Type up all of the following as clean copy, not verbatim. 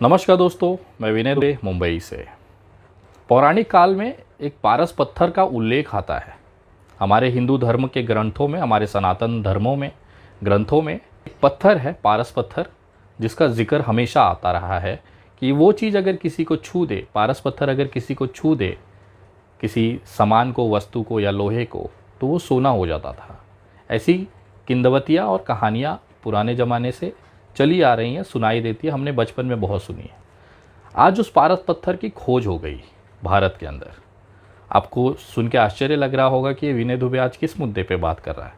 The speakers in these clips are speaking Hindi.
नमस्कार दोस्तों, मैं विनय दुबे मुंबई से। पौराणिक काल में एक पारस पत्थर का उल्लेख आता है। हमारे हिंदू धर्म के ग्रंथों में, हमारे सनातन धर्मों में ग्रंथों में एक पत्थर है, पारस पत्थर, जिसका जिक्र हमेशा आता रहा है कि वो चीज़ अगर किसी को छू दे, पारस पत्थर अगर किसी को छू दे, किसी सामान को, वस्तु को या लोहे को, तो वो सोना हो जाता था। ऐसी किंवदंतियाँ और कहानियाँ पुराने ज़माने से चली आ रही हैं, सुनाई देती है, हमने बचपन में बहुत सुनी है। आज उस पारस पत्थर की खोज हो गई भारत के अंदर। आपको सुन के आश्चर्य लग रहा होगा कि ये विनय दुबे आज किस मुद्दे पे बात कर रहा है।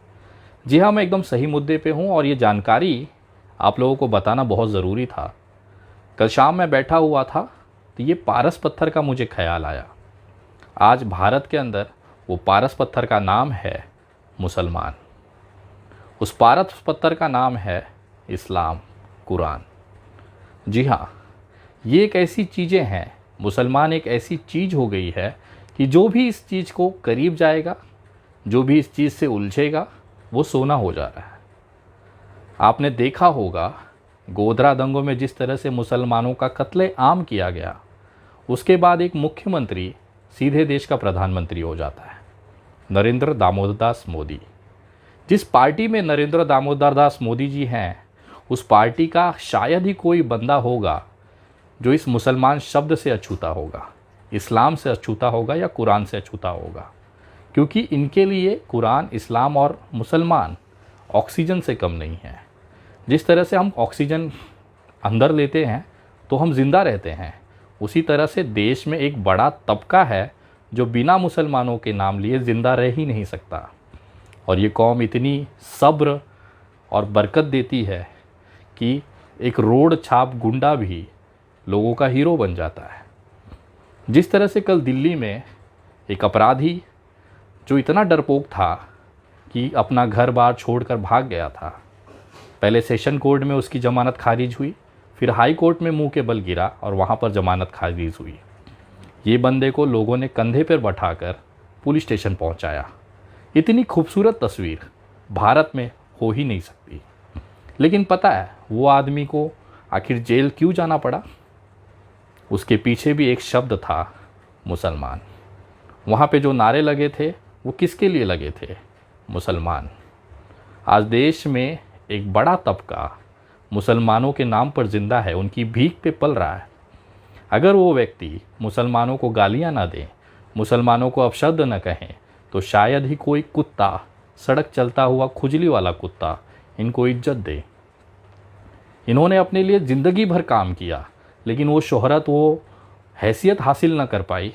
जी हाँ, मैं एकदम सही मुद्दे पे हूँ और ये जानकारी आप लोगों को बताना बहुत ज़रूरी था। कल शाम मैं बैठा हुआ था तो ये पारस पत्थर का मुझे ख्याल आया। आज भारत के अंदर वो पारस पत्थर का नाम है मुसलमान। उस पारस पत्थर का नाम है इस्लाम, कुरान। जी हाँ, ये एक ऐसी चीज़ें हैं, मुसलमान एक ऐसी चीज़ हो गई है कि जो भी इस चीज़ को करीब जाएगा, जो भी इस चीज़ से उलझेगा, वो सोना हो जा रहा है। आपने देखा होगा गोधरा दंगों में जिस तरह से मुसलमानों का कत्ले आम किया गया, उसके बाद एक मुख्यमंत्री सीधे देश का प्रधानमंत्री हो जाता है, नरेंद्र दामोदर दास मोदी। जिस पार्टी में नरेंद्र दामोदर दास मोदी जी हैं, उस पार्टी का शायद ही कोई बंदा होगा जो इस मुसलमान शब्द से अछूता होगा, इस्लाम से अछूता होगा या कुरान से अछूता होगा। क्योंकि इनके लिए कुरान, इस्लाम और मुसलमान ऑक्सीजन से कम नहीं है। जिस तरह से हम ऑक्सीजन अंदर लेते हैं तो हम जिंदा रहते हैं, उसी तरह से देश में एक बड़ा तबका है जो बिना मुसलमानों के नाम लिए ज़िंदा रह ही नहीं सकता। और ये कौम इतनी सब्र और बरकत देती है कि एक रोड छाप गुंडा भी लोगों का हीरो बन जाता है। जिस तरह से कल दिल्ली में एक अपराधी जो इतना डरपोक था कि अपना घर बार छोड़कर भाग गया था, पहले सेशन कोर्ट में उसकी ज़मानत खारिज हुई, फिर हाई कोर्ट में मुंह के बल गिरा और वहाँ पर ज़मानत खारिज हुई। ये बंदे को लोगों ने कंधे पर बैठाकर पुलिस स्टेशन पहुँचाया। इतनी खूबसूरत तस्वीर भारत में हो ही नहीं सकती। लेकिन पता है वो आदमी को आखिर जेल क्यों जाना पड़ा? उसके पीछे भी एक शब्द था, मुसलमान। वहाँ पे जो नारे लगे थे वो किसके लिए लगे थे? मुसलमान। आज देश में एक बड़ा तबका मुसलमानों के नाम पर जिंदा है, उनकी भीख पे पल रहा है। अगर वो व्यक्ति मुसलमानों को गालियाँ ना दें, मुसलमानों को अपशब्द न कहें, तो शायद ही कोई कुत्ता, सड़क चलता हुआ खुजली वाला कुत्ता, इनको इज्जत दे। इन्होंने अपने लिए ज़िंदगी भर काम किया, लेकिन वो शोहरत, वो हैसियत हासिल न कर पाई।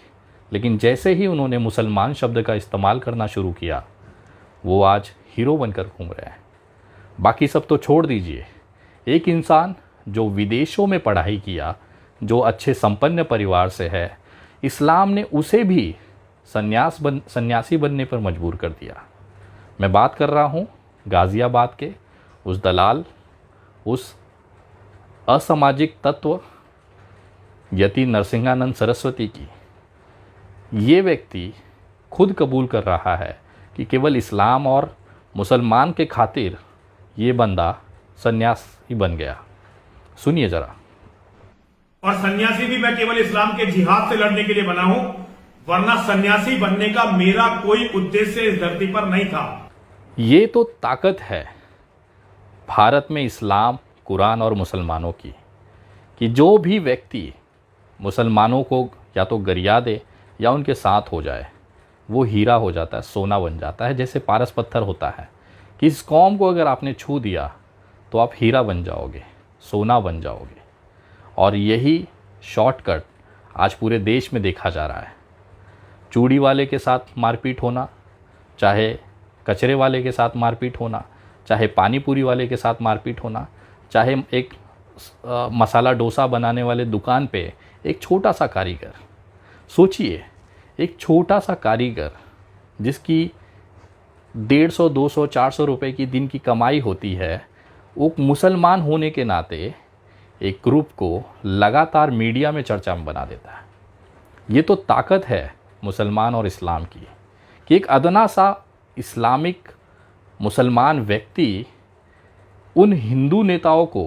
लेकिन जैसे ही उन्होंने मुसलमान शब्द का इस्तेमाल करना शुरू किया, वो आज हीरो बनकर घूम रहे हैं। बाकी सब तो छोड़ दीजिए, एक इंसान जो विदेशों में पढ़ाई किया, जो अच्छे संपन्न परिवार से है, इस्लाम ने उसे भी सन्यासी बनने पर मजबूर कर दिया। मैं बात कर रहा हूँ गाज़ियाबाद के उस दलाल, उस असामाजिक तत्व यति नरसिंहानंद सरस्वती की। ये व्यक्ति खुद कबूल कर रहा है कि केवल इस्लाम और मुसलमान के खातिर ये बंदा सन्यासी बन गया। सुनिए ज़रा। और सन्यासी भी मैं केवल इस्लाम के जिहाद से लड़ने के लिए बना हूं, वरना सन्यासी बनने का मेरा कोई उद्देश्य इस धरती पर नहीं था। ये तो ताकत है भारत में इस्लाम, कुरान और मुसलमानों की, कि जो भी व्यक्ति मुसलमानों को या तो गरिया दे या उनके साथ हो जाए, वो हीरा हो जाता है, सोना बन जाता है। जैसे पारस पत्थर होता है कि इस कौम को अगर आपने छू दिया तो आप हीरा बन जाओगे, सोना बन जाओगे। और यही शॉर्टकट आज पूरे देश में देखा जा रहा है। चूड़ी वाले के साथ मारपीट होना, चाहे कचरे वाले के साथ मारपीट होना, चाहे पानी पूरी वाले के साथ मारपीट होना, चाहे एक मसाला डोसा बनाने वाले दुकान पे एक छोटा सा कारीगर, सोचिए, एक छोटा सा कारीगर जिसकी 150, 200, 400 रुपए की दिन की कमाई होती है, वो मुसलमान होने के नाते एक ग्रुप को लगातार मीडिया में चर्चा में बना देता है। ये तो ताकत है मुसलमान और इस्लाम की, कि एक अदना सा इस्लामिक मुसलमान व्यक्ति उन हिंदू नेताओं को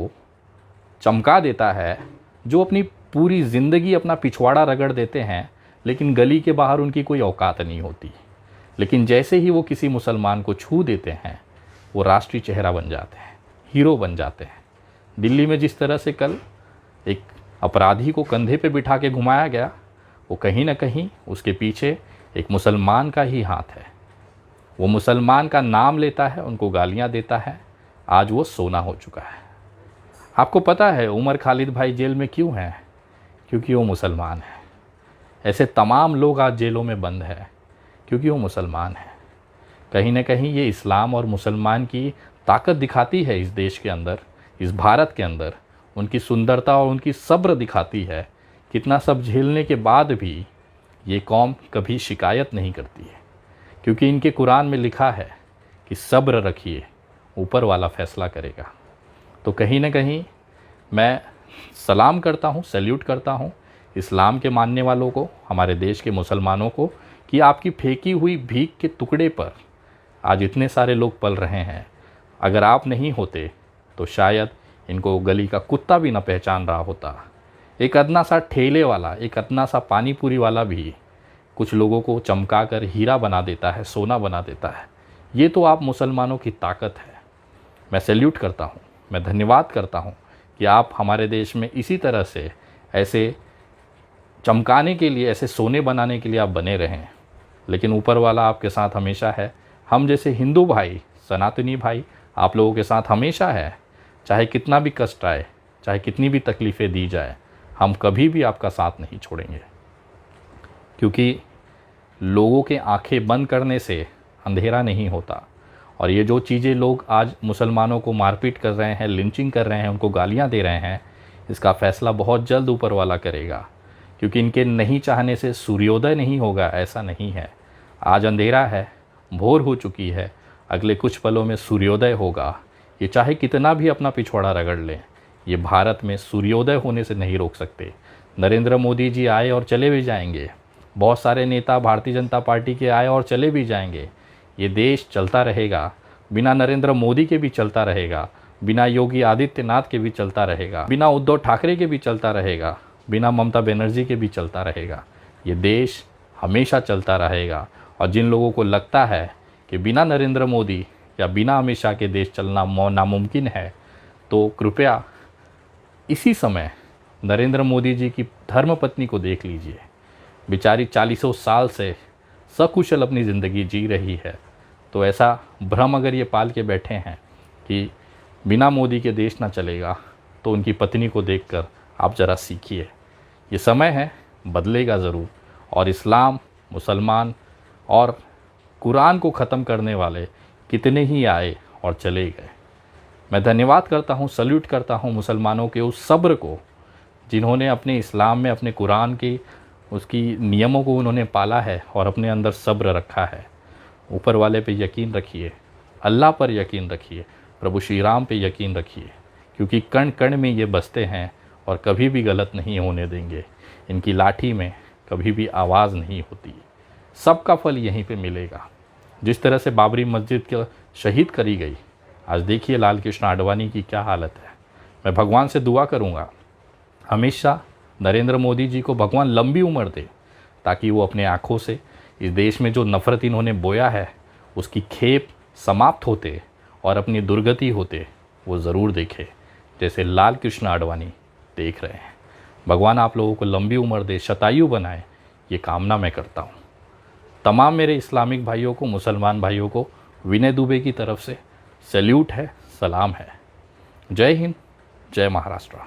चमका देता है जो अपनी पूरी ज़िंदगी अपना पिछवाड़ा रगड़ देते हैं, लेकिन गली के बाहर उनकी कोई औकात नहीं होती। लेकिन जैसे ही वो किसी मुसलमान को छू देते हैं, वो राष्ट्रीय चेहरा बन जाते हैं, हीरो बन जाते हैं। दिल्ली में जिस तरह से कल एक अपराधी को कंधे पे बिठा के घुमाया गया, वो कहीं ना कहीं उसके पीछे एक मुसलमान का ही हाथ है। वो मुसलमान का नाम लेता है, उनको गालियां देता है। आज वो सोना हो चुका है। आपको पता है उमर खालिद भाई जेल में क्यों हैं? क्योंकि वो मुसलमान है। ऐसे तमाम लोग आज जेलों में बंद हैं क्योंकि वो मुसलमान है। कहीं ना कहीं ये इस्लाम और मुसलमान की ताकत दिखाती है इस देश के अंदर, इस भारत के अंदर। उनकी सुंदरता और उनकी सब्र दिखाती है। कितना सब झेलने के बाद भी ये कौम कभी शिकायत नहीं करती है, क्योंकि इनके कुरान में लिखा है कि सब्र रखिए, ऊपर वाला फैसला करेगा। तो कहीं ना कहीं मैं सलाम करता हूँ, सैल्यूट करता हूँ इस्लाम के मानने वालों को, हमारे देश के मुसलमानों को, कि आपकी फेंकी हुई भीख के टुकड़े पर आज इतने सारे लोग पल रहे हैं। अगर आप नहीं होते तो शायद इनको गली का कुत्ता भी न पहचान रहा होता। एक अदना सा ठेले वाला, एक अदना सा पानी पूरी वाला भी कुछ लोगों को चमका कर हीरा बना देता है, सोना बना देता है। ये तो आप मुसलमानों की ताकत है। मैं सैल्यूट करता हूँ, मैं धन्यवाद करता हूँ कि आप हमारे देश में इसी तरह से ऐसे चमकाने के लिए, ऐसे सोने बनाने के लिए आप बने रहें। लेकिन ऊपर वाला आपके साथ हमेशा है। हम जैसे हिंदू भाई, सनातनी भाई आप लोगों के साथ हमेशा है। चाहे कितना भी कष्ट आए, चाहे कितनी भी तकलीफ़ें दी जाए, हम कभी भी आपका साथ नहीं छोड़ेंगे। क्योंकि लोगों के आंखें बंद करने से अंधेरा नहीं होता। और ये जो चीज़ें लोग आज मुसलमानों को मारपीट कर रहे हैं, लिंचिंग कर रहे हैं, उनको गालियां दे रहे हैं, इसका फ़ैसला बहुत जल्द ऊपर वाला करेगा। क्योंकि इनके नहीं चाहने से सूर्योदय नहीं होगा, ऐसा नहीं है। आज अंधेरा है, भोर हो चुकी है, अगले कुछ पलों में सूर्योदय होगा। ये चाहे कितना भी अपना पिछवाड़ा रगड़ लें, ये भारत में सूर्योदय होने से नहीं रोक सकते। नरेंद्र मोदी जी आए और चले भी जाएंगे, बहुत सारे नेता भारतीय जनता पार्टी के आए और चले भी जाएंगे। ये देश चलता रहेगा, बिना नरेंद्र मोदी के भी चलता रहेगा, बिना योगी आदित्यनाथ के भी चलता रहेगा, बिना उद्धव ठाकरे के भी चलता रहेगा, बिना ममता बनर्जी के भी चलता रहेगा। ये देश हमेशा चलता रहेगा। और जिन लोगों को लगता है कि बिना नरेंद्र मोदी या बिना अमित शाह के देश चलना नामुमकिन है, तो कृपया इसी समय नरेंद्र मोदी जी की धर्मपत्नी को देख लीजिए। बेचारी 40 साल से सकुशल अपनी ज़िंदगी जी रही है। तो ऐसा भ्रम अगर ये पाल के बैठे हैं कि बिना मोदी के देश ना चलेगा, तो उनकी पत्नी को देखकर आप ज़रा सीखिए। ये समय है, बदलेगा ज़रूर। और इस्लाम, मुसलमान और कुरान को ख़त्म करने वाले कितने ही आए और चले गए। मैं धन्यवाद करता हूँ, सल्यूट करता हूँ मुसलमानों के उस सब्र को, जिन्होंने अपने इस्लाम में, अपने कुरान की उसकी नियमों को उन्होंने पाला है और अपने अंदर सब्र रखा है। ऊपर वाले पे यकीन रखिए, अल्लाह पर यकीन रखिए, प्रभु श्री राम पे यकीन रखिए, क्योंकि कण कण में ये बसते हैं और कभी भी गलत नहीं होने देंगे। इनकी लाठी में कभी भी आवाज़ नहीं होती। सबका फल यहीं पे मिलेगा। जिस तरह से बाबरी मस्जिद के शहीद करी गई, आज देखिए लाल कृष्ण आडवाणी की क्या हालत है। मैं भगवान से दुआ करूँगा हमेशा नरेंद्र मोदी जी को भगवान लंबी उम्र दे, ताकि वो अपने आँखों से इस देश में जो नफ़रत इन्होंने बोया है उसकी खेप समाप्त होते और अपनी दुर्गति होते वो ज़रूर देखे, जैसे लाल कृष्ण आडवाणी देख रहे हैं। भगवान आप लोगों को लंबी उम्र दे, शतायु बनाए, ये कामना मैं करता हूँ। तमाम मेरे इस्लामिक भाइयों को, मुसलमान भाइयों को विनय दुबे की तरफ से सैल्यूट है, सलाम है। जय हिंद, जय महाराष्ट्र।